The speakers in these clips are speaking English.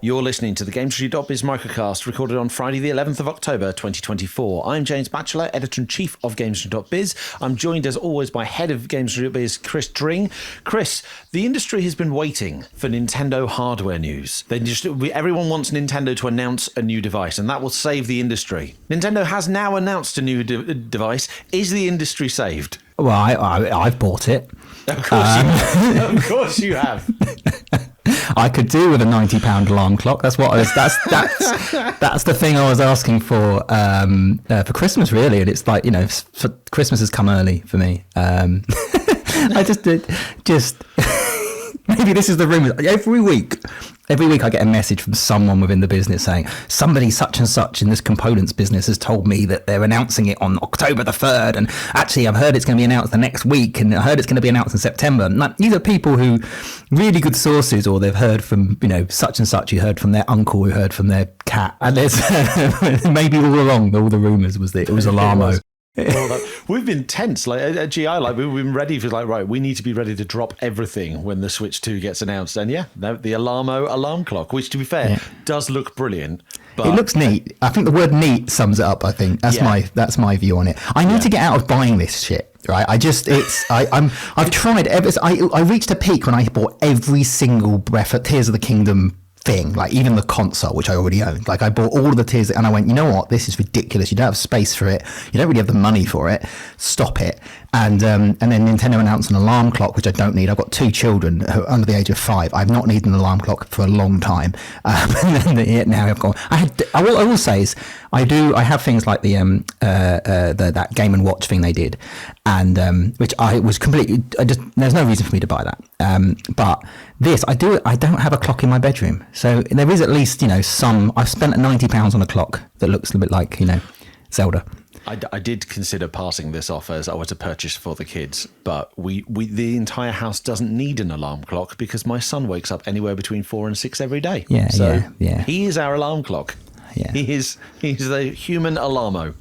You're listening to the GamesIndustry.biz Microcast, recorded on Friday the 11th of October 2024. I'm James Batchelor, Editor-in-Chief of GamesIndustry.biz. I'm joined as always by Head of GamesIndustry.biz, Chris Dring. Chris, the industry has been waiting for Nintendo hardware news. Everyone wants Nintendo to announce a new device, and that will save the industry. Nintendo has now announced a new device. Is the industry saved? Well, I've bought it. Of course you have. Of course you have. I could do with a £90 alarm clock. That's what I was. That's the thing I was asking for Christmas, really. And it's like, Christmas has come early for me. I just maybe this is the rumor. Every week I get a message from someone within the business saying somebody such and such in this components business has told me that they're announcing it on October the 3rd, and actually I've heard it's going to be announced the next week, and I heard it's going to be announced in September. And these are people who really good sources, or they've heard from such and such, who heard from their uncle, who heard from their cat, and there's maybe all along all the rumors was that it was Alamo. We've been tense at GI, we've been ready for right, we need to be ready to drop everything when the Switch 2 gets announced. And the Alamo alarm clock, which to be fair does look brilliant, but it looks neat. I think the word neat sums it up. I think that's my view on it. I need to get out of buying this shit. Right, I've tried I reached a peak when I bought every single Breath of Tears of the Kingdom thing, like even the console, which I already owned. Like I bought all of the Tears, and I went, you know what, this is ridiculous. You don't have space for it. You don't really have the money for it. Stop it. And then Nintendo announced an alarm clock, which I don't need. I've got 2 children who are under the age of 5. I've not needed an alarm clock for a long time. Now I've got. I will say is I have things like that Game and Watch thing they did, and which I was completely. There's no reason for me to buy that. But this I do. I don't have a clock in my bedroom, so there is at least some. I've spent £90 on a clock that looks a bit like Zelda. I did consider passing this off as I was a purchase for the kids, but the entire house doesn't need an alarm clock because my son wakes up anywhere between 4 and 6 every day. He is our alarm clock. Yeah. He's the human alarmo.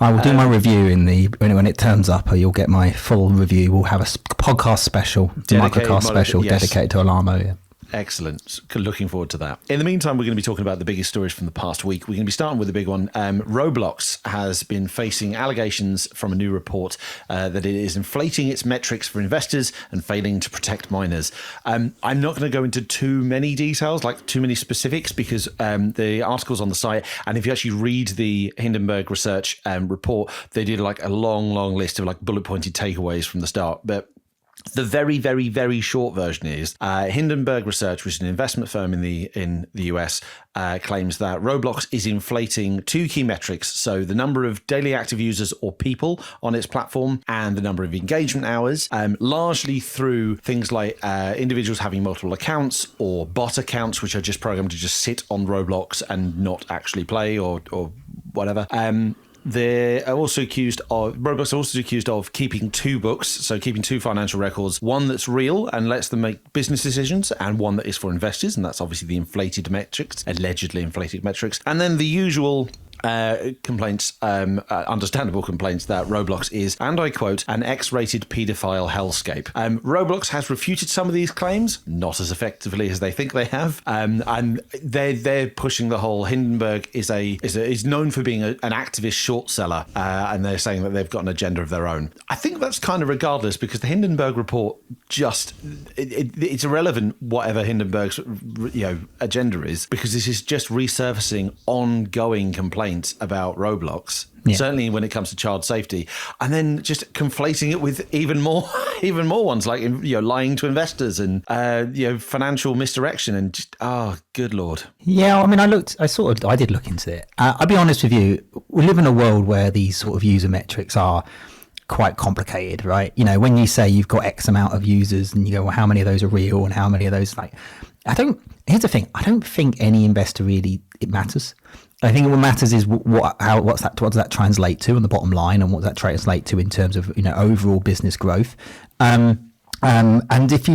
I will do my review when it turns up. You'll get my full review. We'll have a podcast special, Microcast special, dedicated to Alarmo. Yeah. Excellent. Looking forward to that. In the meantime, we're going to be talking about the biggest stories from the past week. We're going to be starting with the big one. Roblox has been facing allegations from a new report that it is inflating its metrics for investors and failing to protect minors. I'm not going to go into too many details, like too many specifics, because the article's on the site. And if you actually read the Hindenburg research report, they did like a long list of bullet pointed takeaways from the start. But the very, very, very short version is Hindenburg Research, which is an investment firm in the US, claims that Roblox is inflating 2 key metrics. So the number of daily active users or people on its platform and the number of engagement hours, largely through things like individuals having multiple accounts or bot accounts, which are just programmed to just sit on Roblox and not actually play or whatever. They're also Roblox are also accused of keeping 2 books, so keeping 2 financial records, one that's real and lets them make business decisions, and one that is for investors, and that's obviously the inflated metrics, allegedly inflated metrics, and then the usual complaints, understandable complaints that Roblox is, and I quote, an X-rated paedophile hellscape. Roblox has refuted some of these claims, not as effectively as they think they have, and they're pushing the whole Hindenburg is known for being an activist short seller, and they're saying that they've got an agenda of their own. I think that's kind of regardless, because the Hindenburg report it's irrelevant whatever Hindenburg's agenda is, because this is just resurfacing ongoing complaints about Roblox, certainly when it comes to child safety, and then just conflating it with even more ones, like lying to investors and financial misdirection, and just good lord. Yeah, I mean, I did look into it. I'll be honest with you, we live in a world where these sort of user metrics are quite complicated, right? When you say you've got X amount of users and you go, well, how many of those are real and how many of those here's the thing, I don't think any investor really, it matters. I think what matters is what does that translate to on the bottom line, and what does that translate to in terms of overall business growth. And if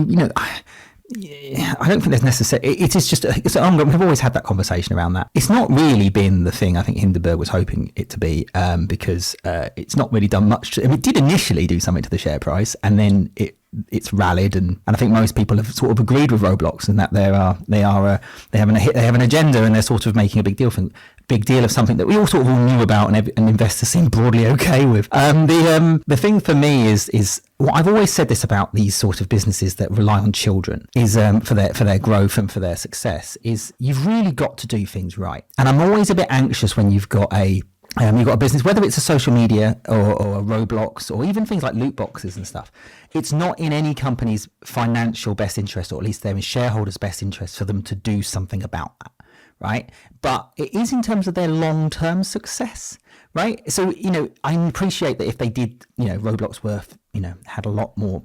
I don't think there's necessarily. It is just it's ongoing. We've always had that conversation around that. It's not really been the thing I think Hindenburg was hoping it to be, because it's not really done much. It did initially do something to the share price, and then it it's rallied, and I think most people have sort of agreed with Roblox, and that they have an agenda, and they're sort of making a big deal of something that we all sort of all knew about, and investors seem broadly okay with. The thing for me is what I've always said this about these sort of businesses that rely on children is for their growth and for their success is you've really got to do things right. And I'm always a bit anxious when you've got a business, whether it's a social media or a Roblox or even things like loot boxes and stuff. It's not in any company's financial best interest, or at least they're in shareholders' best interest for them to do something about that, right? But it is in terms of their long-term success, right? So, I appreciate that if they did, Roblox had a lot more,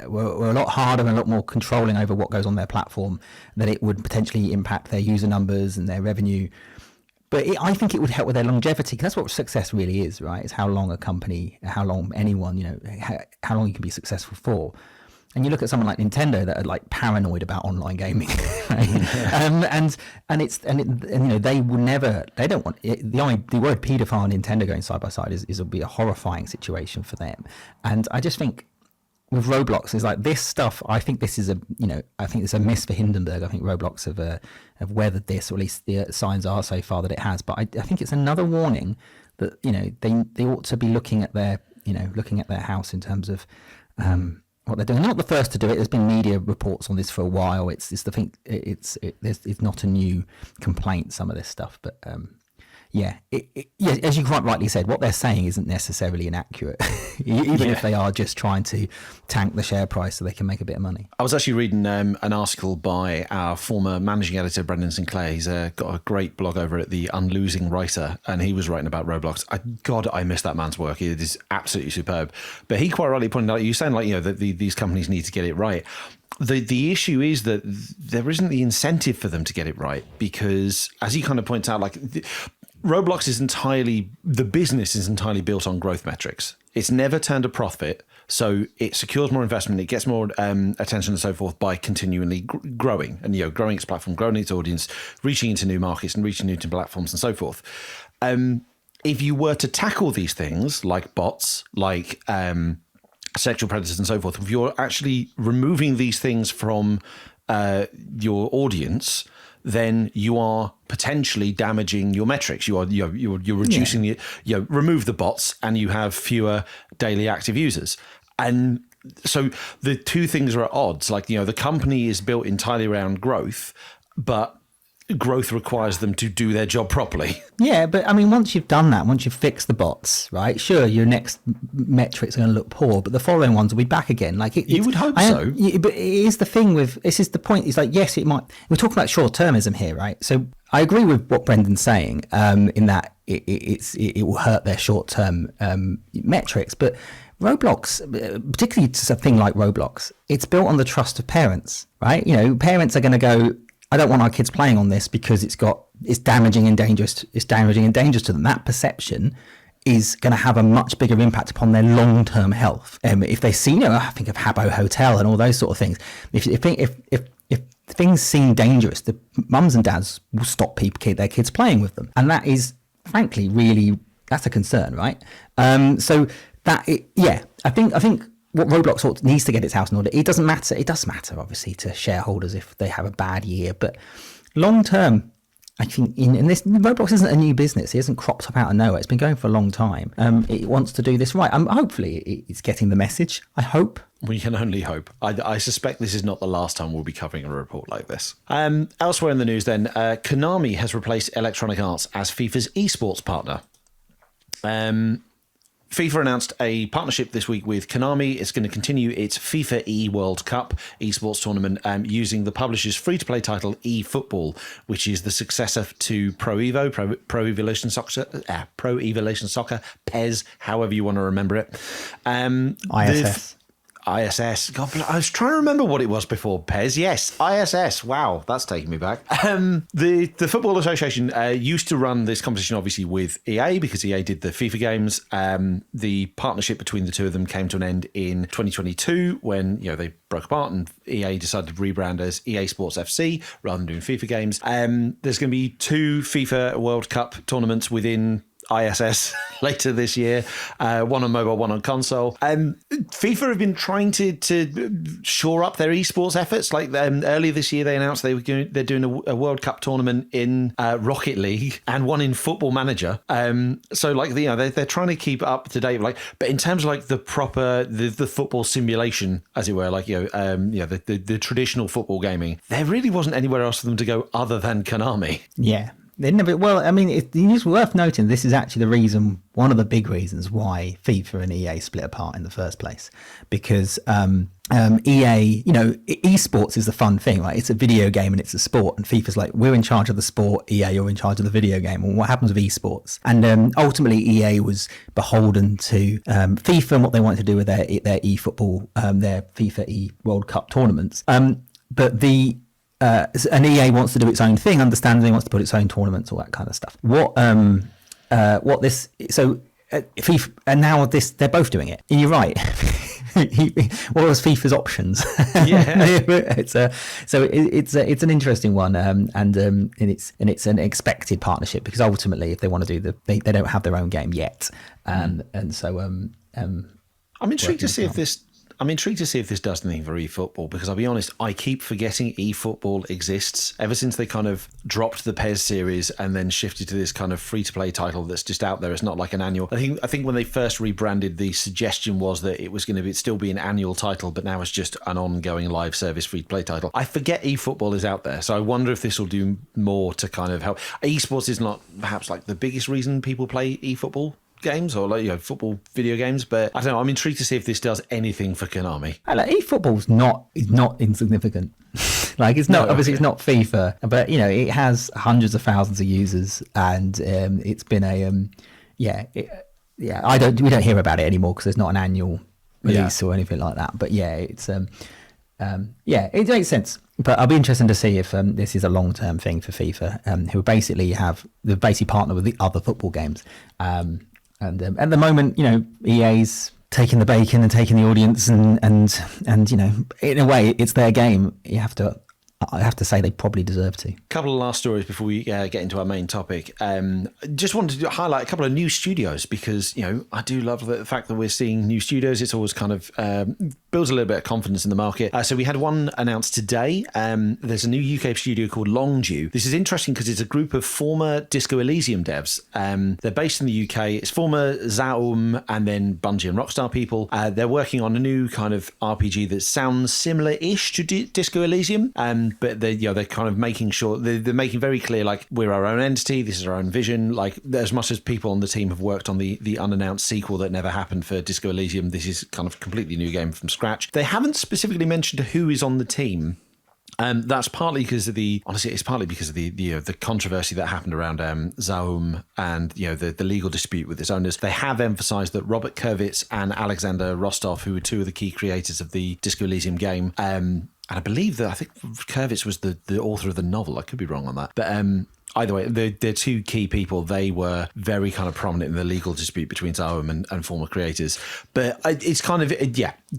were a lot harder and a lot more controlling over what goes on their platform, that it would potentially impact their user numbers and their revenue. But I think it would help with their longevity, because that's what success really is, right? It's how long a company, how long anyone, how long you can be successful for. And you look at someone like Nintendo that are like paranoid about online gaming, right? They will never, they don't want the word paedophile and Nintendo going side by side will be a horrifying situation for them. And I just think with Roblox, it's like this stuff. I think this is a miss for Hindenburg. I think Roblox have weathered this, or at least the signs are so far that it has. But I think it's another warning that they ought to be looking at their house in terms of what they're doing. They're not the first to do it. There's been media reports on this for a while. It's not a new complaint, some of this stuff, but. As you quite rightly said, what they're saying isn't necessarily inaccurate, even if they are just trying to tank the share price so they can make a bit of money. I was actually reading an article by our former managing editor, Brendan Sinclair. He's got a great blog over at the Unlosing Writer, and he was writing about Roblox. I miss that man's work. It is absolutely superb. But he quite rightly pointed out, you saying that these companies need to get it right. The issue is that there isn't the incentive for them to get it right, because, as he kind of points out, Roblox the business is entirely built on growth metrics. It's never turned a profit, so it secures more investment, it gets more attention and so forth by continually growing and growing its platform, growing its audience, reaching into new markets and reaching into platforms and so forth. If you were to tackle these things like bots, like sexual predators and so forth, if you're actually removing these things from your audience, then you are potentially damaging your metrics. You're reducing remove the bots and you have fewer daily active users. And so the two things are at odds. The company is built entirely around growth, but growth requires them to do their job properly. Yeah, but I mean, once you've done that, once you've fixed the bots, right? Sure, your next metrics are going to look poor, but the following ones will be back again. You would hope so. But it is the thing with this is the point. It's like, yes, it might. We're talking about short-termism here, right? So I agree with what Brendan's saying in that it will hurt their short-term metrics, but Roblox, particularly a thing like Roblox, it's built on the trust of parents, right? Parents are going to go, I don't want our kids playing on this because it's damaging and dangerous to them. That perception is going to have a much bigger impact upon their long-term health. If they see, I think of Habbo Hotel and all those sort of things. If things seem dangerous, the mums and dads will stop their kids playing with them, and that is, frankly, that's a concern, right? I think. What Roblox needs to get its house in order. It doesn't matter. It does matter, obviously, to shareholders if they have a bad year. But long term, I think in this, Roblox isn't a new business. It hasn't cropped up out of nowhere. It's been going for a long time. It wants to do this right. Hopefully, it's getting the message. I hope. We can only hope. I suspect this is not the last time we'll be covering a report like this. Elsewhere in the news, then, Konami has replaced Electronic Arts as FIFA's esports partner. FIFA announced a partnership this week with Konami. It's going to continue its FIFA E World Cup esports tournament using the publisher's free-to-play title eFootball, which is the successor to Pro Evo, Pro Evolution Soccer, PES, however you want to remember it. ISS. God, I was trying to remember what it was before PES. Yes, ISS. Wow, that's taking me back. The Football Association used to run this competition, obviously, with EA because EA did the FIFA games. The partnership between the two of them came to an end in 2022 when they broke apart and EA decided to rebrand as EA Sports FC rather than doing FIFA games. There's going to be 2 FIFA World Cup tournaments within ISS later this year, one on mobile, one on console. FIFA have been trying to shore up their esports efforts. Like earlier this year, they announced they're doing a World Cup tournament in Rocket League and one in Football Manager. So like they're trying to keep up to date. Like, but in terms of like the proper the football simulation, as it were, like the traditional football gaming, there really wasn't anywhere else for them to go other than Konami. Yeah. Well, I mean, it's worth noting this is actually one of the big reasons why FIFA and EA split apart in the first place, because EA, esports is the fun thing, right? It's a video game and it's a sport, and FIFA's like, we're in charge of the sport, EA, you're in charge of the video game. And what happens with esports? And ultimately, EA was beholden to FIFA and what they wanted to do with their eFootball, their FIFA E World Cup tournaments. But and EA wants to do its own thing, understandably wants to put its own tournaments, all that kind of stuff. FIFA, and now they're both doing it. And you're right. What was FIFA's options? Yeah, it's an interesting one, and it's an expected partnership, because ultimately, if they want to do they don't have their own game yet, and so I'm intrigued to see if this. I'm intrigued to see if this does anything for eFootball, because I'll be honest, I keep forgetting eFootball exists ever since they kind of dropped the PES series and then shifted to this kind of free-to-play title that's just out there. It's not like an annual. I think when they first rebranded, the suggestion was that it was going to still be an annual title, but now it's just an ongoing live service free-to-play title. I forget eFootball is out there, so I wonder if this will do more to kind of help. Esports is not perhaps like the biggest reason people play eFootball games or football video games, but I don't know, I'm intrigued to see if this does anything for Konami. eFootball's not insignificant. Like, it's not, obviously it's not FIFA, but it has hundreds of thousands of users, and it's been we don't hear about it anymore because there's not an annual release or anything like that. But it's it makes sense. But I'll be interested to see if this is a long-term thing for FIFA, who basically partner with the other football games. And at the moment, EA's taking the bacon and taking the audience, and in a way, it's their game. I have to say they probably deserve to. Couple of last stories before we get into our main topic. Just wanted to highlight a couple of new studios, because I do love the fact that we're seeing new studios. It's always kind of builds a little bit of confidence in the market. So we had one announced today. There's a new UK studio called Longdew. This is interesting because it's a group of former Disco Elysium devs. They're based in the UK. It's former Zaum and then Bungie and Rockstar people. They're working on a new kind of RPG that sounds similar-ish to Disco Elysium. But they're kind of making sure they're making very clear, like, we're our own entity, this is our own vision. Like, as much as people on the team have worked on the unannounced sequel that never happened for Disco Elysium, this is kind of a completely new game from scratch. They haven't specifically mentioned who is on the team. That's partly because of the controversy that happened around Zaum and the legal dispute with its owners. They have emphasised that Robert Kurwitz and Alexander Rostov, who were two of the key creators of the Disco Elysium game, and I believe I think Kurwitz was the author of the novel. I could be wrong on that. But either way, they're two key people. They were very kind of prominent in the legal dispute between Zaum and former creators. But it's kind of,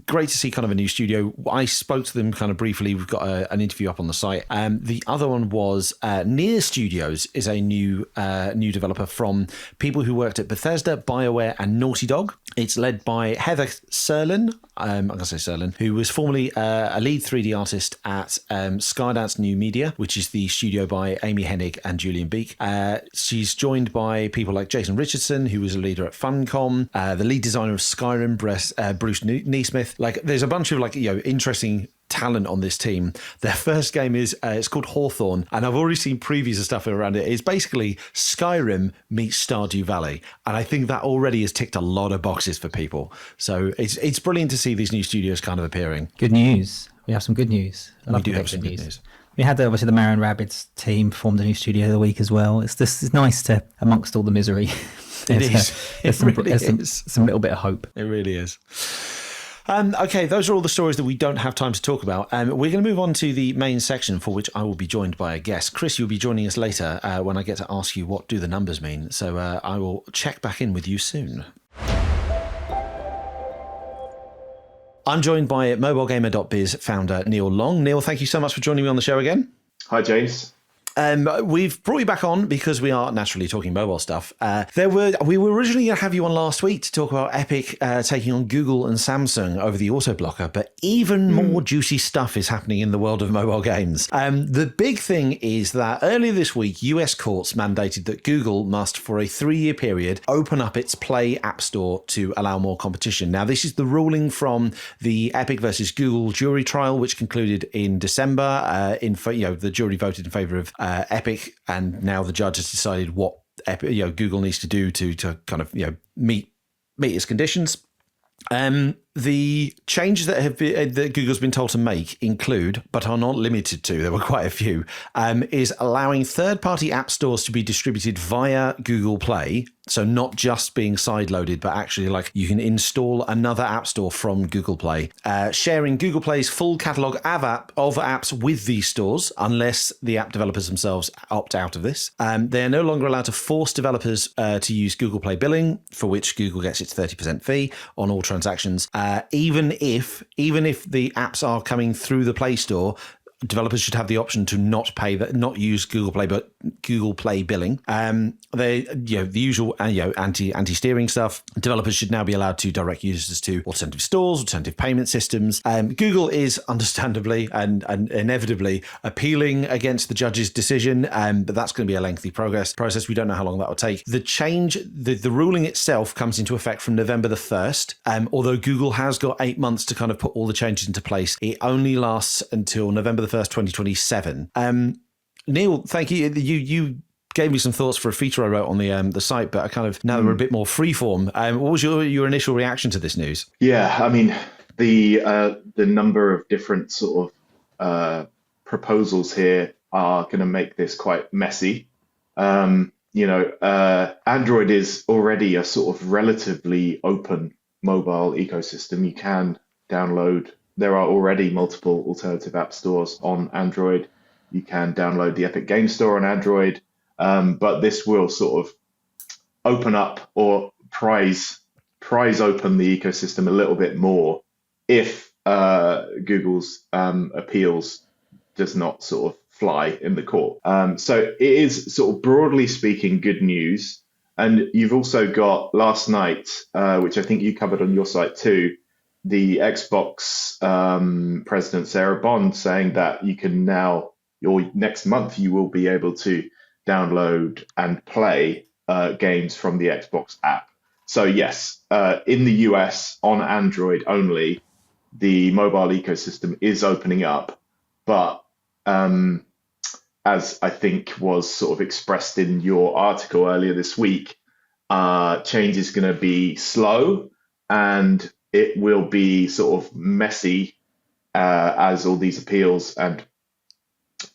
great to see kind of a new studio. I spoke to them kind of briefly. We've got an interview up on the site. The other one was Near Studios is a new developer from people who worked at Bethesda, BioWare and Naughty Dog. It's led by Heather Serlin, I'm going to say Serlin, who was formerly a lead 3D artist at Skydance New Media, which is the studio by Amy Hennig and Julian Beek. She's joined by people like Jason Richardson, who was a leader at Funcom, the lead designer of Skyrim, Bruce Neesmith. Like, there's a bunch of interesting talent on this team. Their first game is it's called Hawthorne, and I've already seen previews and stuff around it. It's basically Skyrim meets Stardew Valley, and I think that already has ticked a lot of boxes for people. So it's brilliant to see these new studios kind of appearing. Good news. We have some good news. We do have some good news. We had obviously the Marin Rabbids team formed a new studio the week as well. It's nice to, amongst all the misery, there's some little bit of hope. It really is. Okay, those are all the stories that we don't have time to talk about. We're going to move on to the main section, for which I will be joined by a guest. Chris, you'll be joining us later when I get to ask you what do the numbers mean. So I will check back in with you soon. I'm joined by mobilegamer.biz founder Neil Long. Neil, thank you so much for joining me on the show again. Hi, James. We've brought you back on because we are naturally talking mobile stuff. We were originally going to have you on last week to talk about Epic taking on Google and Samsung over the auto blocker, but even more juicy stuff is happening in the world of mobile games. The big thing is that earlier this week, US courts mandated that Google must, for a 3-year period, open up its Play App Store to allow more competition. Now, this is the ruling from the Epic versus Google jury trial, which concluded in December. The jury voted in favor of Epic, and now the judge has decided what Google needs to do to kind of meet its conditions. The changes that Google's been told to make include, but are not limited to, there were quite a few, is allowing third-party app stores to be distributed via Google Play. So not just being sideloaded, but actually like you can install another app store from Google Play. Sharing Google Play's full catalogue of apps with these stores, unless the app developers themselves opt out of this. They are no longer allowed to force developers to use Google Play billing, for which Google gets its 30% fee on all transactions. Even if the apps are coming through the Play Store, developers should have the option to not use Google Play, but Google Play billing. The usual anti-steering stuff. Developers should now be allowed to direct users to alternative stores, alternative payment systems. Google is understandably and inevitably appealing against the judge's decision, but that's going to be a lengthy process. We don't know how long that will take. The change, the ruling itself comes into effect from November the 1st. Although Google has got 8 months to kind of put all the changes into place, it only lasts until November the 1st, 2027. Neil, thank you. You gave me some thoughts for a feature I wrote on the site, but I kind of now that we're a bit more freeform. What was your initial reaction to this news? Yeah, I mean the number of different sort of proposals here are going to make this quite messy. Android is already a sort of relatively open mobile ecosystem. You can download. There are already multiple alternative app stores on Android. You can download the Epic Game Store on Android, but this will sort of open up or prize open the ecosystem a little bit more if Google's appeals does not sort of fly in the court. So it is sort of broadly speaking good news. And you've also got last night, which I think you covered on your site too, the Xbox president, Sarah Bond, saying that you can now, or next month, you will be able to download and play games from the Xbox app. So yes, in the US on Android only, the mobile ecosystem is opening up. But as I think was sort of expressed in your article earlier this week, change is going to be slow and it will be sort of messy as all these appeals and,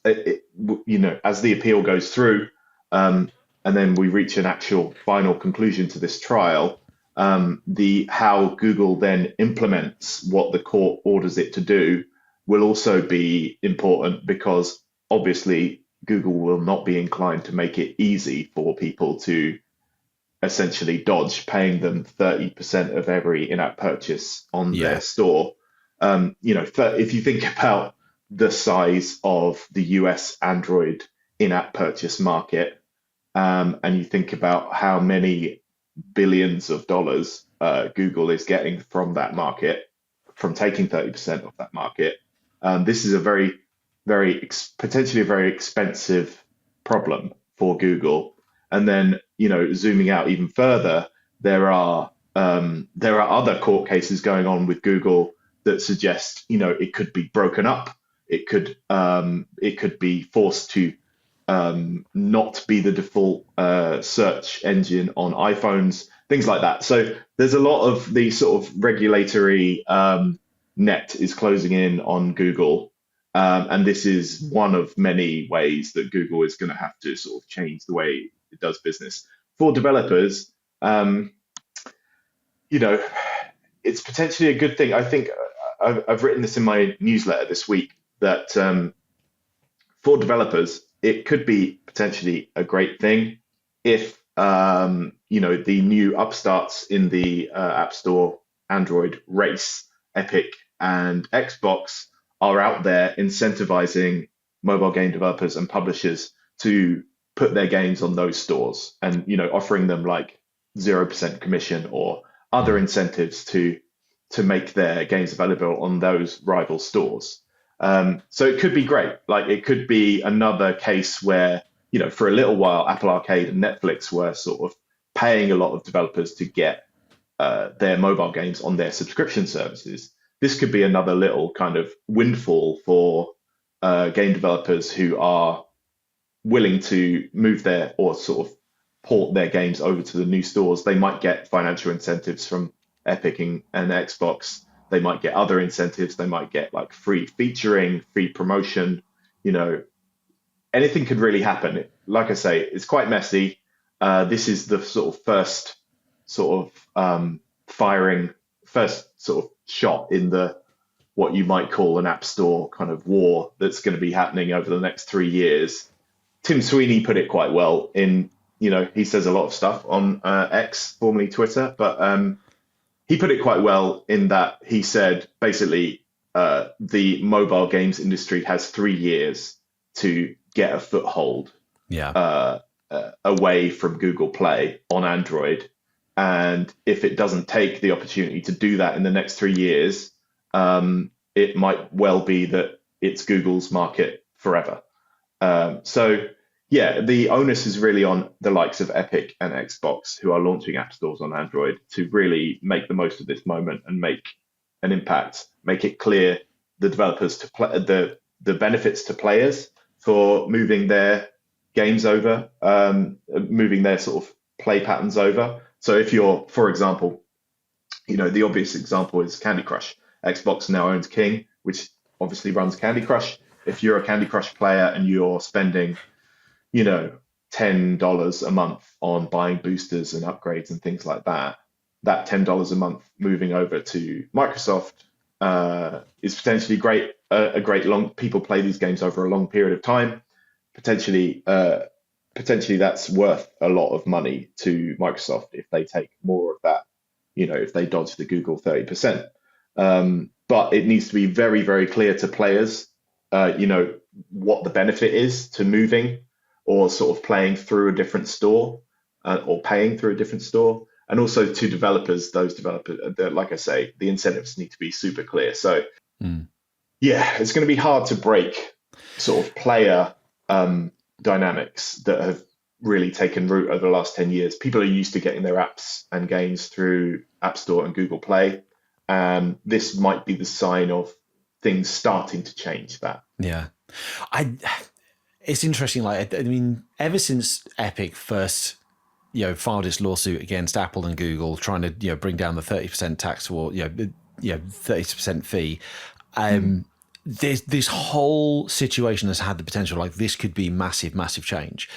as the appeal goes through and then we reach an actual final conclusion to this trial, how Google then implements what the court orders it to do will also be important, because obviously Google will not be inclined to make it easy for people to essentially dodge paying them 30% of every in-app purchase on their store. If you think about the size of the US Android in-app purchase market, and you think about how many billions of dollars Google is getting from that market, from taking 30% of that market, this is a very, potentially a very expensive problem for Google. And then, zooming out even further, there are other court cases going on with Google that suggest, it could be broken up. It could be forced to not be the default search engine on iPhones, things like that. So there's a lot of the sort of regulatory net is closing in on Google. And this is one of many ways that Google is going to have to sort of change the way it does business. For developers, it's potentially a good thing. I think I've written this in my newsletter this week that for developers, it could be potentially a great thing if the new upstarts in the App Store Android race, Epic and Xbox, are out there incentivizing mobile game developers and publishers to put their games on those stores, and offering them like 0% commission or other incentives to make their games available on those rival stores. So it could be great. Like, it could be another case where, for a little while, Apple Arcade and Netflix were sort of paying a lot of developers to get their mobile games on their subscription services. This could be another little kind of windfall for game developers who are willing to move their, or sort of port their games over to the new stores. They might get financial incentives from Epic and Xbox. They might get other incentives. They might get like free featuring, free promotion. Anything could really happen. Like I say, it's quite messy. This is the sort of first sort of first sort of shot in the what you might call an app store kind of war that's going to be happening over the next 3 years. Tim Sweeney put it quite well in, he says a lot of stuff on X, formerly Twitter, but he put it quite well in that he said basically the mobile games industry has 3 years to get a foothold away from Google Play on Android. And if it doesn't take the opportunity to do that in the next 3 years, it might well be that it's Google's market forever. So the onus is really on the likes of Epic and Xbox, who are launching app stores on Android, to really make the most of this moment and make an impact, make it clear the developers to play the benefits to players for moving their games over, moving their sort of play patterns over. So if you're, for example, the obvious example is Candy Crush. Xbox now owns King, which obviously runs Candy Crush. If you're a Candy Crush player and you're spending, $10 a month on buying boosters and upgrades and things like that, that $10 a month moving over to Microsoft is potentially great. People play these games over a long period of time. Potentially that's worth a lot of money to Microsoft if they take more of that, if they dodge the Google 30%. But it needs to be very, very clear to players, what the benefit is to moving or sort of playing through a different store or paying through a different store. And also to developers, like I say, the incentives need to be super clear. So, it's going to be hard to break sort of player dynamics that have really taken root over the last 10 years. People are used to getting their apps and games through App Store and Google Play. And this might be the sign of things starting to change that. Yeah. It's interesting. Like, I mean, ever since Epic first, filed its lawsuit against Apple and Google, trying to, bring down the 30% tax or, 30% fee, this whole situation has had the potential, like, this could be massive, massive change.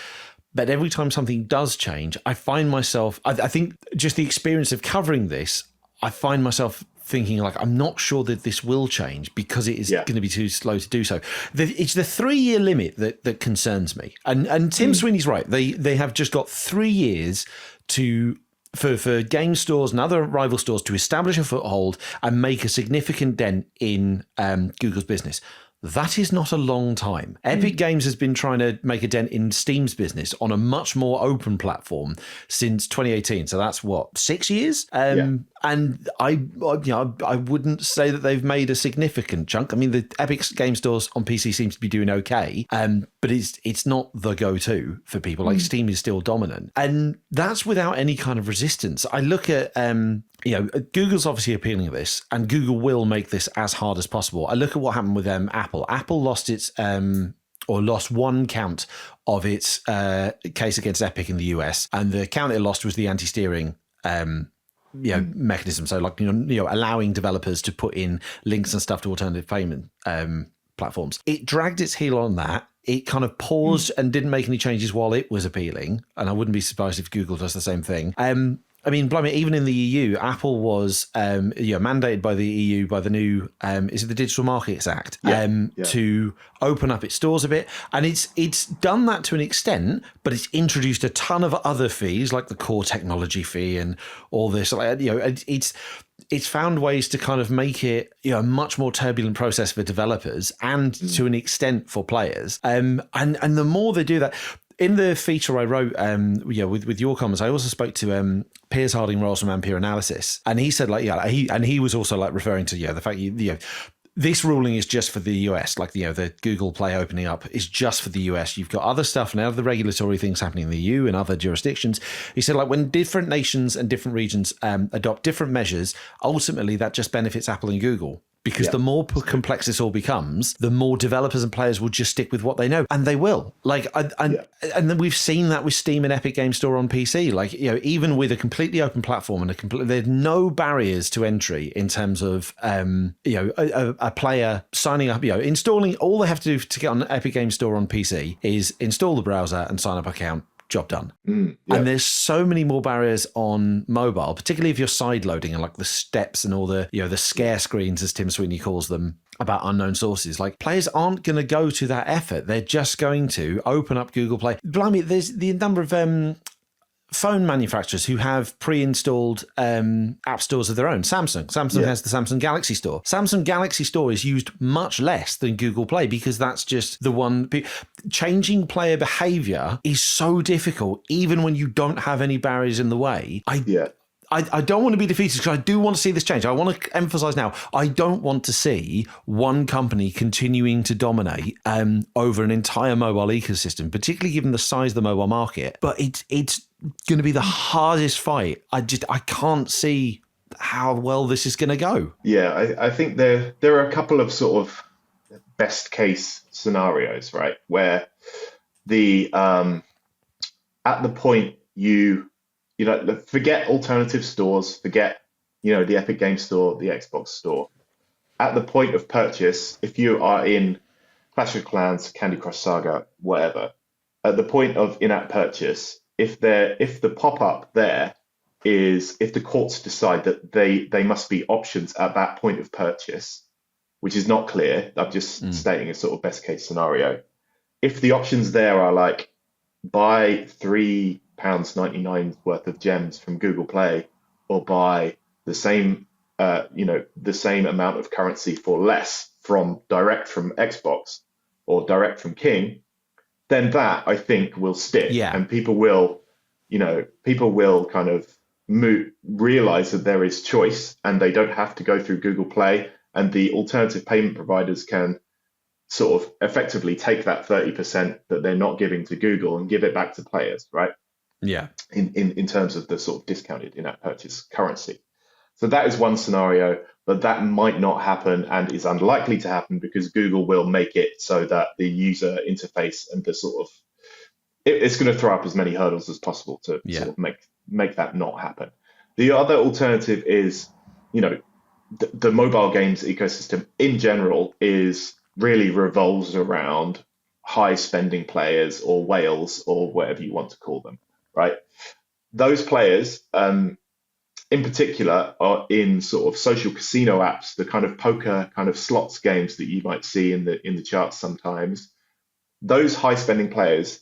But every time something does change, I find myself, I think just the experience of covering this, I find myself thinking, like, I'm not sure that this will change because it is going to be too slow to do so. It's the 3-year limit that concerns me. And Tim Sweeney's right. They have just got 3 years for game stores and other rival stores to establish a foothold and make a significant dent in Google's business. That is not a long time. Epic Games has been trying to make a dent in Steam's business on a much more open platform since 2018. So that's 6 years? And I wouldn't say that they've made a significant chunk. I mean, the Epic game stores on PC seems to be doing okay, but it's not the go-to for people. Like, Steam is still dominant. And that's without any kind of resistance. I look at, Google's obviously appealing to this, and Google will make this as hard as possible. I look at what happened with Apple. Apple lost its... or lost one count of its case against Epic in the US, and the count it lost was the anti-steering mechanism. So, like, allowing developers to put in links and stuff to alternative payment platforms. It dragged its heel on that. It kind of paused and didn't make any changes while it was appealing, and I wouldn't be surprised if Google does the same thing. I mean, blimey, even in the EU, Apple was mandated by the EU by the new, is it the Digital Markets Act, to open up its stores a bit. And it's done that to an extent, but it's introduced a ton of other fees, like the core technology fee and all this. it's found ways to kind of make it, a much more turbulent process for developers and to an extent for players. And the more they do that, in the feature I wrote, with your comments, I also spoke to Piers Harding-Rolls from Ampere Analysis, and he said he was also referring to the fact this ruling is just for the US, the Google Play opening up is just for the US. You've got other stuff and other regulatory things happening in the EU and other jurisdictions. He said, when different nations and different regions adopt different measures, ultimately that just benefits Apple and Google. Because the more complex this all becomes, the more developers and players will just stick with what they know, and they will. And then we've seen that with Steam and Epic Games Store on PC. Even with a completely open platform and there's no barriers to entry in terms of a player signing up, installing. All they have to do to get on Epic Games Store on PC is install the browser and sign up an account. Job done. And there's so many more barriers on mobile, particularly if you're side loading and the steps and all the the scare screens, as Tim Sweeney calls them, about unknown sources. Players aren't going to go to that effort. They're just going to open up Google Play. Blimey, there's the number of phone manufacturers who have pre-installed app stores of their own. Samsung has the Samsung Galaxy Store. Samsung Galaxy Store is used much less than Google Play because that's just the one. Changing player behavior is so difficult, even when you don't have any barriers in the way. I don't want to be defeated because I do want to see this change. I want to emphasize now, I don't want to see one company continuing to dominate over an entire mobile ecosystem, particularly given the size of the mobile market. But it's going to be the hardest fight. I can't see how well this is going to go. Yeah, I think there are a couple of sort of best case scenarios, right? Where the at the point forget alternative stores, forget, the Epic Games Store, the Xbox Store. At the point of purchase, if you are in Clash of Clans, Candy Crush Saga, whatever, at the point of in-app purchase, if the pop-up there is, if the courts decide that they must be options at that point of purchase, which is not clear, I'm just stating a sort of best case scenario. If the options there are buy £3.99 worth of gems from Google Play, or buy the same amount of currency for less direct from Xbox or direct from King, then that I think will stick, and people will kind of realize that there is choice and they don't have to go through Google Play, and the alternative payment providers can sort of effectively take that 30% that they're not giving to Google and give it back to players, right? Yeah. In terms of the sort of discounted in-app purchase currency. So that is one scenario, but that might not happen and is unlikely to happen because Google will make it so that the user interface and the sort of it's going to throw up as many hurdles as possible to sort of make that not happen. The other alternative is, the mobile games ecosystem in general really revolves around high spending players or whales or whatever you want to call them, right? Those players, in particular, are in sort of social casino apps, the kind of poker kind of slots games that you might see in the charts sometimes. Those high spending players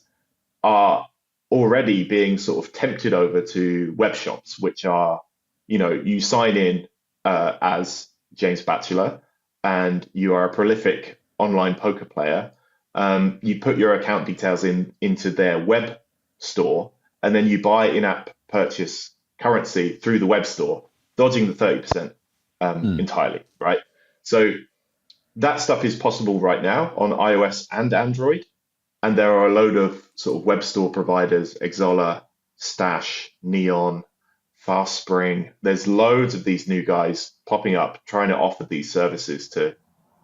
are already being sort of tempted over to web shops, which are, you sign in as James Batchelor and you are a prolific online poker player. You put your account details into their web store, and then you buy in-app purchase currency through the web store, dodging the 30% entirely, right? So that stuff is possible right now on iOS and Android. And there are a load of sort of web store providers, Exola, Stash, Neon, FastSpring. There's loads of these new guys popping up, trying to offer these services to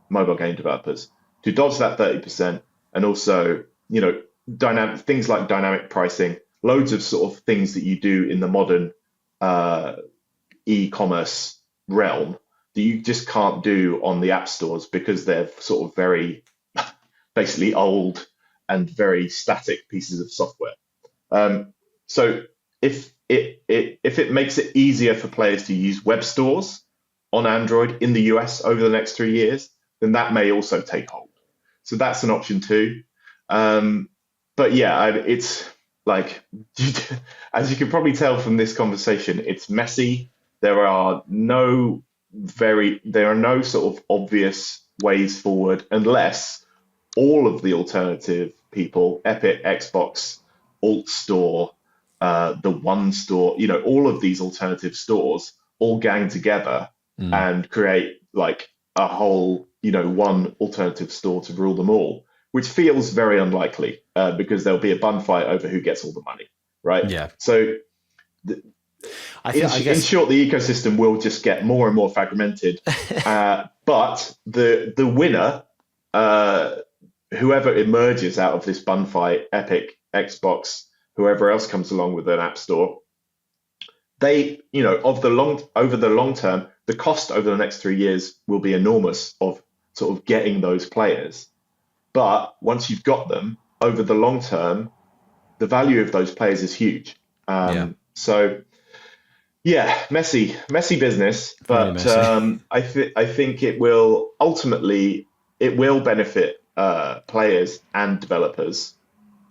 mobile game developers to dodge that 30%. And also, dynamic things like dynamic pricing, loads of sort of things that you do in the modern e-commerce realm that you just can't do on the app stores because they're sort of very basically old and very static pieces of software. So if it makes it easier for players to use web stores on Android in the US over the next 3 years, then that may also take hold. So that's an option too. But yeah, it's like, as you can probably tell from this conversation, it's messy. there are no sort of obvious ways forward unless all of the alternative people, Epic, Xbox, Alt Store, the One Store, all of these alternative stores all gang together and create like a whole, one alternative store to rule them all, which feels very unlikely because there'll be a bun fight over who gets all the money, right? Yeah. So I guess, in short, the ecosystem will just get more and more fragmented. But the winner, whoever emerges out of this bun fight, Epic, Xbox, whoever else comes along with an app store, they, over the long term, the cost over the next 3 years will be enormous of sort of getting those players. But once you've got them, over the long term, the value of those players is huge. So, yeah, messy business, but messy. I think it will ultimately benefit players and developers.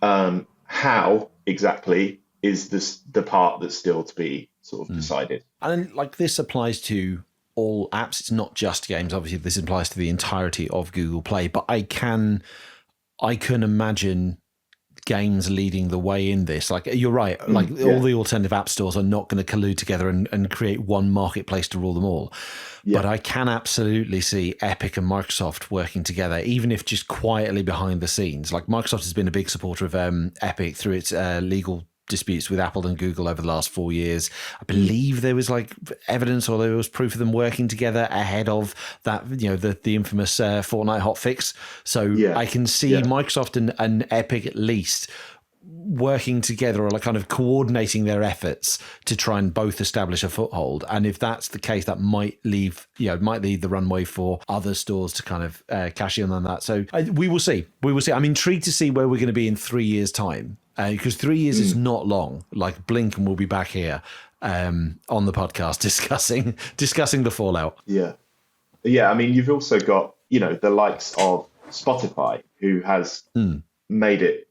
How exactly is the part that's still to be sort of decided? And like this applies to all apps. It's not just games. Obviously, this applies to the entirety of Google Play. But I can imagine games leading the way in this. Like you're right. Like all the alternative app stores are not going to collude together and create one marketplace to rule them all. Yeah. But I can absolutely see Epic and Microsoft working together, even if just quietly behind the scenes. Like Microsoft has been a big supporter of Epic through its legal disputes with Apple and Google over the last 4 years. I believe there was like evidence or there was proof of them working together ahead of that, the infamous Fortnite hotfix. So I can see Microsoft and Epic at least working together or like kind of coordinating their efforts to try and both establish a foothold. And if that's the case, that might leave the runway for other stores to kind of cash in on that. So we will see. I'm intrigued to see where we're going to be in 3 years' time. Because 3 years is not long. Like blink and we'll be back here on the podcast discussing the fallout. Yeah. I mean, you've also got the likes of Spotify, who has made it,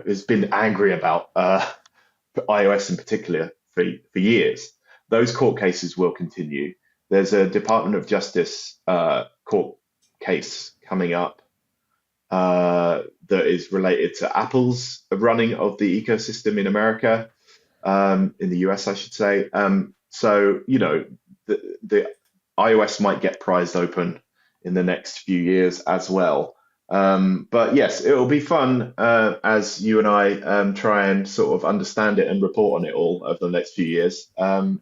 has been angry about iOS in particular for years. Those court cases will continue. There's a Department of Justice court case coming up that is related to Apple's running of the ecosystem in America, in the US, I should say. So, the iOS might get prized open in the next few years as well. But yes, it will be fun as you and I try and sort of understand it and report on it all over the next few years. And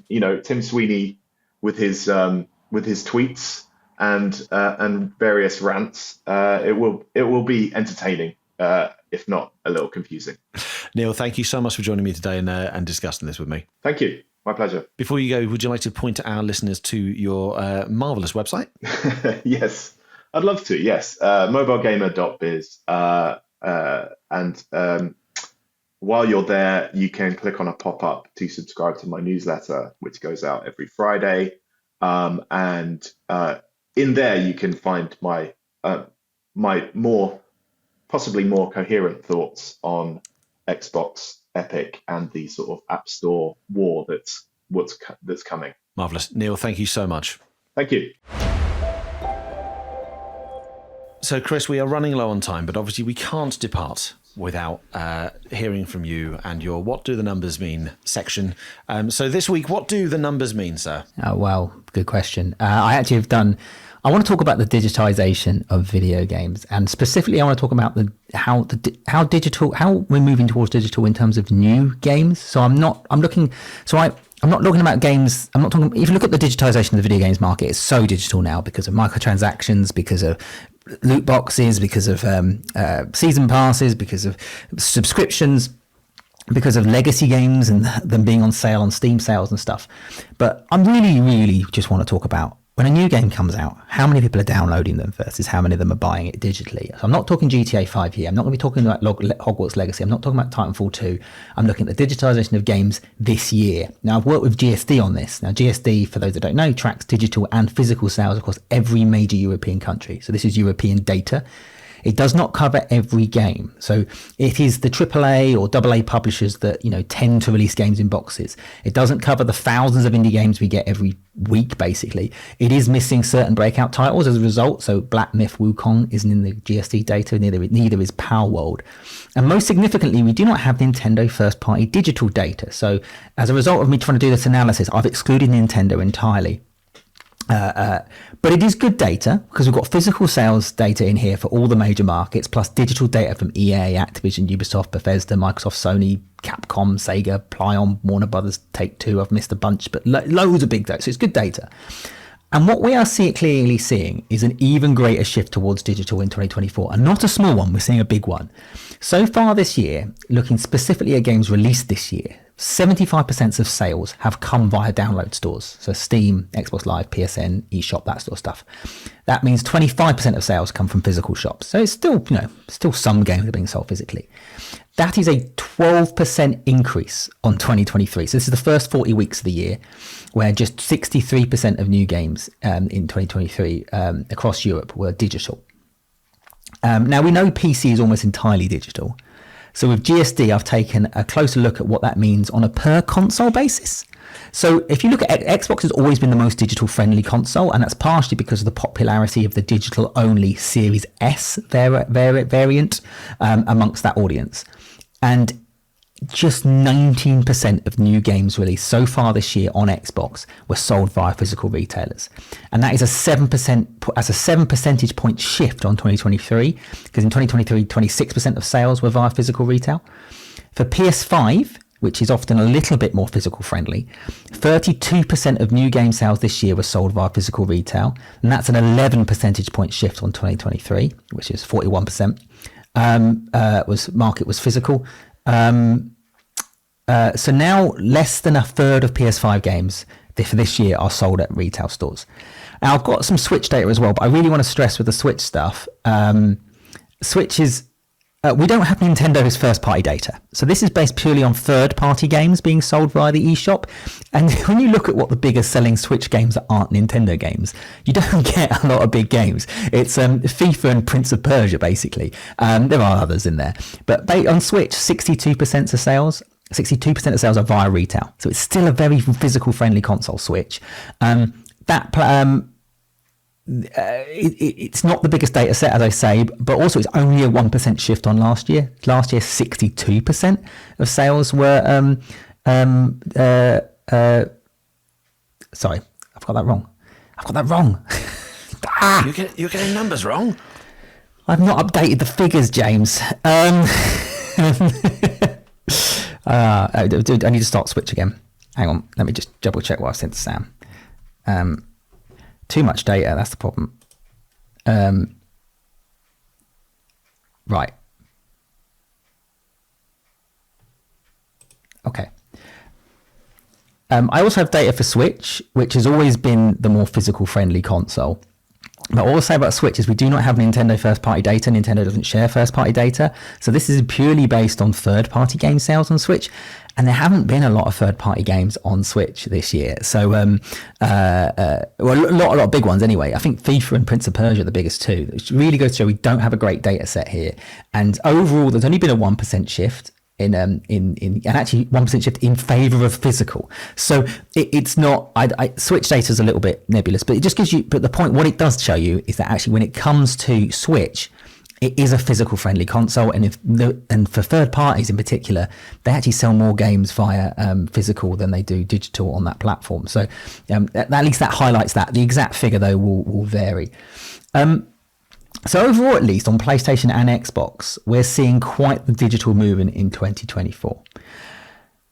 Tim Sweeney with his tweets and various rants, it will be entertaining, if not a little confusing. Neil, thank you so much for joining me today and discussing this with me. Thank you. My pleasure. Before you go, would you like to point our listeners to your marvelous website? Yes, I'd love to. Yes, mobilegamer.biz. And while you're there, you can click on a pop-up to subscribe to my newsletter, which goes out every Friday. And in there, you can find my possibly more coherent thoughts on Xbox, Epic, and the sort of App Store war that's coming. Marvelous. Neil, thank you so much. Thank you. So, Chris, we are running low on time, but obviously we can't depart without hearing from you and your What Do the Numbers Mean section. So this week, what do the numbers mean, sir? Oh, well, good question. I actually have done... I want to talk about the digitization of video games, and specifically, I want to talk about how we're moving towards digital in terms of new games. So I'm not looking about games. I'm not talking. If you look at the digitization of the video games market, it's so digital now because of microtransactions, because of loot boxes, because of season passes, because of subscriptions, because of legacy games and them being on sale on Steam sales and stuff. But I'm really just want to talk about when a new game comes out, how many people are downloading them versus how many of them are buying it digitally. So I'm not talking GTA 5 here. I'm not going to be talking about Hogwarts Legacy. I'm not talking about Titanfall 2. I'm looking at the digitization of games this year. Now, I've worked with GSD on this. Now, GSD, for those that don't know, tracks digital and physical sales across every major European country. So this is European data. It does not cover every game. So it is the AAA or AA publishers that, tend to release games in boxes. It doesn't cover the thousands of indie games we get every week, basically. It is missing certain breakout titles as a result. So Black Myth Wukong isn't in the GSD data, neither is Power World. And most significantly, we do not have Nintendo first-party digital data. So as a result of me trying to do this analysis, I've excluded Nintendo entirely. But it is good data because we've got physical sales data in here for all the major markets, plus digital data from EA, Activision, Ubisoft, Bethesda, Microsoft, Sony, Capcom, Sega, Plaion, Warner Brothers, Take-Two. I've missed a bunch, but loads of big data. So it's good data. And what we are clearly seeing is an even greater shift towards digital in 2024, and not a small one. We're seeing a big one. So far this year, looking specifically at games released this year, 75% of sales have come via download stores. So Steam, Xbox Live, PSN, eShop, that sort of stuff. That means 25% of sales come from physical shops. So it's still, still some games are being sold physically. That is a 12% increase on 2023. So this is the first 40 weeks of the year, where just 63% of new games in 2023 across Europe were digital. Now we know PC is almost entirely digital. So with GSD, I've taken a closer look at what that means on a per console basis. So if you look at Xbox, has always been the most digital friendly console, and that's partially because of the popularity of the digital only Series S variant amongst that audience. And just 19% of new games released so far this year on Xbox were sold via physical retailers. And that is a 7 percentage point shift on 2023, because in 2023, 26% of sales were via physical retail. For PS5, which is often a little bit more physical friendly, 32% of new game sales this year were sold via physical retail. And that's an 11 percentage point shift on 2023, which is 41%. Market was physical. So now less than a third of PS5 games for this year are sold at retail stores. Now I've got some Switch data as well, but I really want to stress with the Switch stuff. Switch is, we don't have Nintendo's first party data. So this is based purely on third party games being sold via the eShop. And when you look at what the biggest selling Switch games that aren't Nintendo games, you don't get a lot of big games. It's FIFA and Prince of Persia, basically. There are others in there. But on Switch, 62% of sales. 62% of sales are via retail. So it's still a very physical friendly console, Switch. It's not the biggest data set, as I say, but also it's only a 1% shift on last year. Last year, 62% of sales were... sorry, I've got that wrong. You're getting numbers wrong. I've not updated the figures, James. I need to start Switch again. Hang on, let me just double check what I sent to Sam. Too much data, that's the problem. Right. Okay. I also have data for Switch, which has always been the more physical friendly console. But all I'll say about Switch is we do not have Nintendo first-party data. Nintendo doesn't share first-party data. So this is purely based on third-party game sales on Switch. And there haven't been a lot of third-party games on Switch this year. So, a lot of big ones anyway. I think FIFA and Prince of Persia are the biggest two. It really goes to show we don't have a great data set here. And overall, there's only been a 1% shift and actually 1% shift in favor of physical. So it's not, Switch data is a little bit nebulous, but it just gives you, but the point, what it does show you is that actually when it comes to Switch, it is a physical friendly console. And for third parties in particular, they actually sell more games via physical than they do digital on that platform. So at least that highlights that. The exact figure though will vary. So overall, at least on PlayStation and Xbox, we're seeing quite the digital movement in 2024.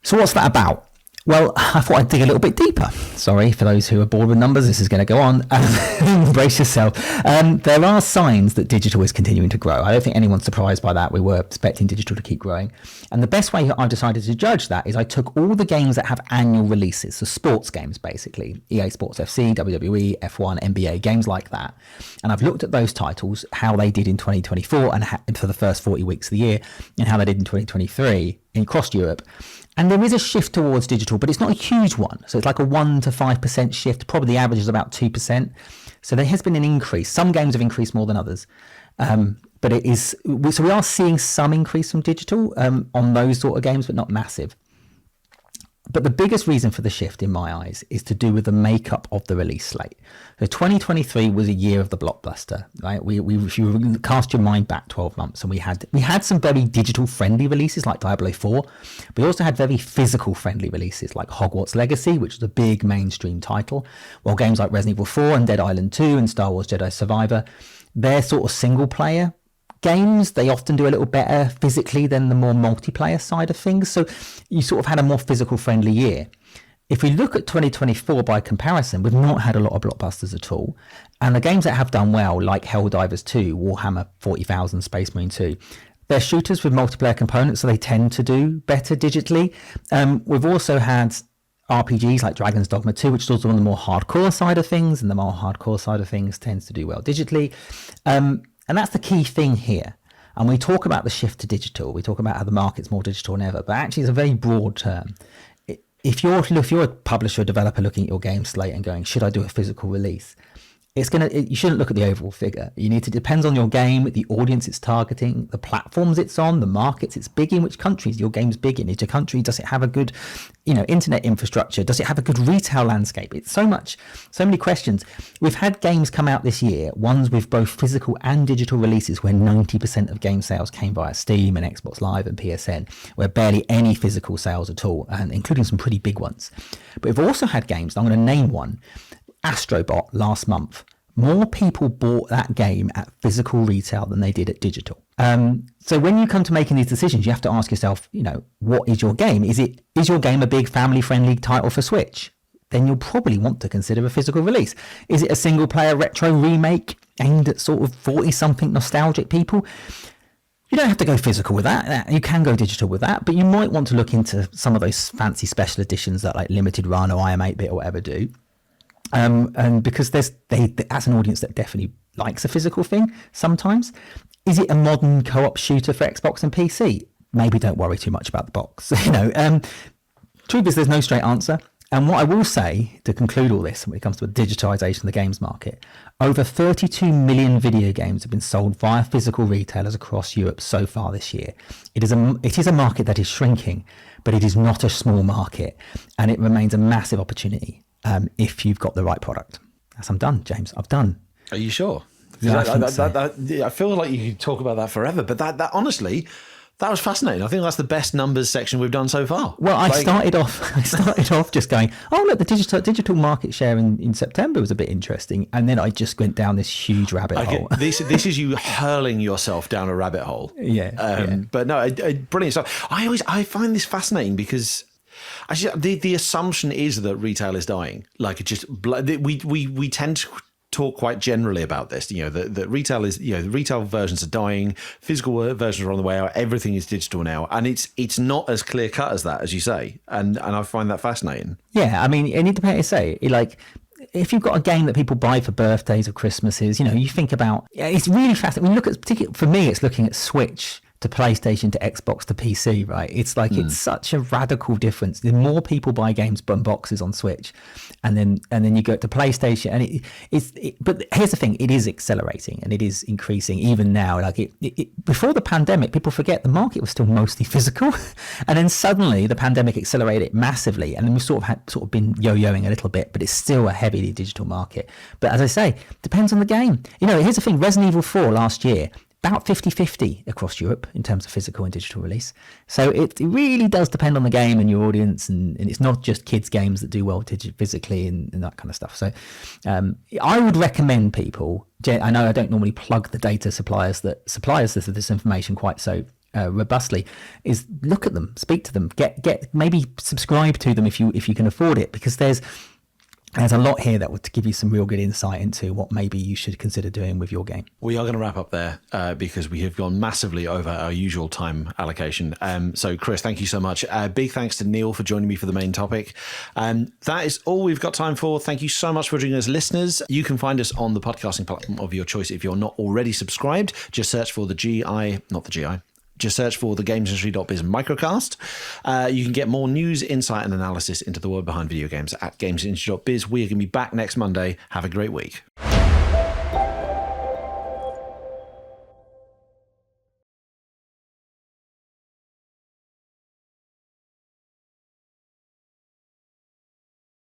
So what's that about? Well, I thought I'd dig a little bit deeper. Sorry for those who are bored with numbers. This is going to go on. Brace yourself. There are signs that digital is continuing to grow. I don't think anyone's surprised by that. We were expecting digital to keep growing. And the best way I've decided to judge that is I took all the games that have annual releases, so sports games basically, EA Sports FC, WWE, F1, NBA, games like that. And I've looked at those titles, how they did in 2024 and for the first 40 weeks of the year, and how they did in 2023 across Europe. And there is a shift towards digital, but it's not a huge one. So it's like a 1 to 5% shift. Probably the average is about 2%. So there has been an increase. Some games have increased more than others. But it is, so we are seeing some increase from digital on those sort of games, but not massive. But the biggest reason for the shift, in my eyes, is to do with the makeup of the release slate. So 2023 was a year of the blockbuster, right? If you cast your mind back 12 months, and we had some very digital-friendly releases like Diablo 4. We also had very physical-friendly releases like Hogwarts Legacy, which was a big mainstream title, while games like Resident Evil 4 and Dead Island 2 and Star Wars Jedi Survivor, they're sort of single-player games. They often do a little better physically than the more multiplayer side of things. So you sort of had a more physical friendly year. If we look at 2024 by comparison, we've not had a lot of blockbusters at all. And the games that have done well, like Helldivers 2, Warhammer 40,000, Space Marine 2, they're shooters with multiplayer components, so they tend to do better digitally. We've also had RPGs like Dragon's Dogma 2, which is also on the more hardcore side of things, and the more hardcore side of things tends to do well digitally. And that's the key thing here. And we talk about the shift to digital. We talk about how the market's more digital than ever, but actually it's a very broad term. If you're a publisher or developer looking at your game slate and going, should I do a physical release? You shouldn't look at the overall figure. It depends on your game, the audience it's targeting, the platforms it's on, the markets it's big in, which countries your game's big in. Is your country, does it have a good, internet infrastructure? Does it have a good retail landscape? It's so many questions. We've had games come out this year, ones with both physical and digital releases, where 90% of game sales came via Steam and Xbox Live and PSN, where barely any physical sales at all, and including some pretty big ones. But we've also had games, I'm going to name one, Astrobot last month. More people bought that game at physical retail than they did at digital. So when you come to making these decisions, you have to ask yourself, what is your game? Is your game a big family-friendly title for Switch? Then you'll probably want to consider a physical release. Is it a single-player retro remake aimed at sort of 40-something nostalgic people? You don't have to go physical with that. You can go digital with that, but you might want to look into some of those fancy special editions that like Limited Run or I Am 8-Bit or whatever do. And because that's an audience that definitely likes a physical thing sometimes. Is it a modern co-op shooter for Xbox and PC? Maybe don't worry too much about the box. Truth is, there's no straight answer. And what I will say to conclude all this when it comes to the digitization of the games market, over 32 million video games have been sold via physical retailers across Europe so far this year. It is a market that is shrinking, but it is not a small market, and it remains a massive opportunity. If you've got the right product. I'm done, James. I'm done. Are you sure? Yeah, I feel like you could talk about that forever, but that honestly, that was fascinating. I think that's the best numbers section we've done so far. Well, I started off just going, oh look, the digital market share in September was a bit interesting, and then I just went down this huge rabbit hole. This is you hurling yourself down a rabbit hole. Yeah. But no, brilliant stuff. I find this fascinating because actually, the assumption is that retail is dying. Like it just we tend to talk quite generally about this. That retail is the retail versions are dying, physical versions are on the way out. Everything is digital now, and it's not as clear cut as that, as you say. And I find that fascinating. Yeah, I mean, and it depends. If you've got a game that people buy for birthdays or Christmases, you think about. It's really fascinating. When you look at particularly for me, it's looking at Switch to PlayStation to Xbox to PC, right? It's like it's such a radical difference. The more people buy games and boxes on Switch, and then you go to PlayStation, and but here's the thing: it is accelerating and it is increasing even now. Like before the pandemic, people forget the market was still mostly physical, and then suddenly the pandemic accelerated it massively, and then we've sort of been yo-yoing a little bit, but it's still a heavily digital market. But as I say, depends on the game. Here's the thing: Resident Evil 4 last year, about 50-50 across Europe in terms of physical and digital release. So it really does depend on the game and your audience, and it's not just kids games that do well physically and that kind of stuff. So I would recommend people, I know I don't normally plug the data suppliers that supplies this information quite so robustly, is look at them, speak to them, get maybe subscribe to them if you can afford it, because there's a lot here that would give you some real good insight into what maybe you should consider doing with your game. We are going to wrap up there because we have gone massively over our usual time allocation. So, Chris, thank you so much. Big thanks to Neil for joining me for the main topic. That is all we've got time for. Thank you so much for joining us, listeners. You can find us on the podcasting platform of your choice. If you're not already subscribed, just search for just search for the GamesIndustry.biz Microcast. You can get more news, insight, and analysis into the world behind video games at GamesIndustry.biz. We are going to be back next Monday. Have a great week.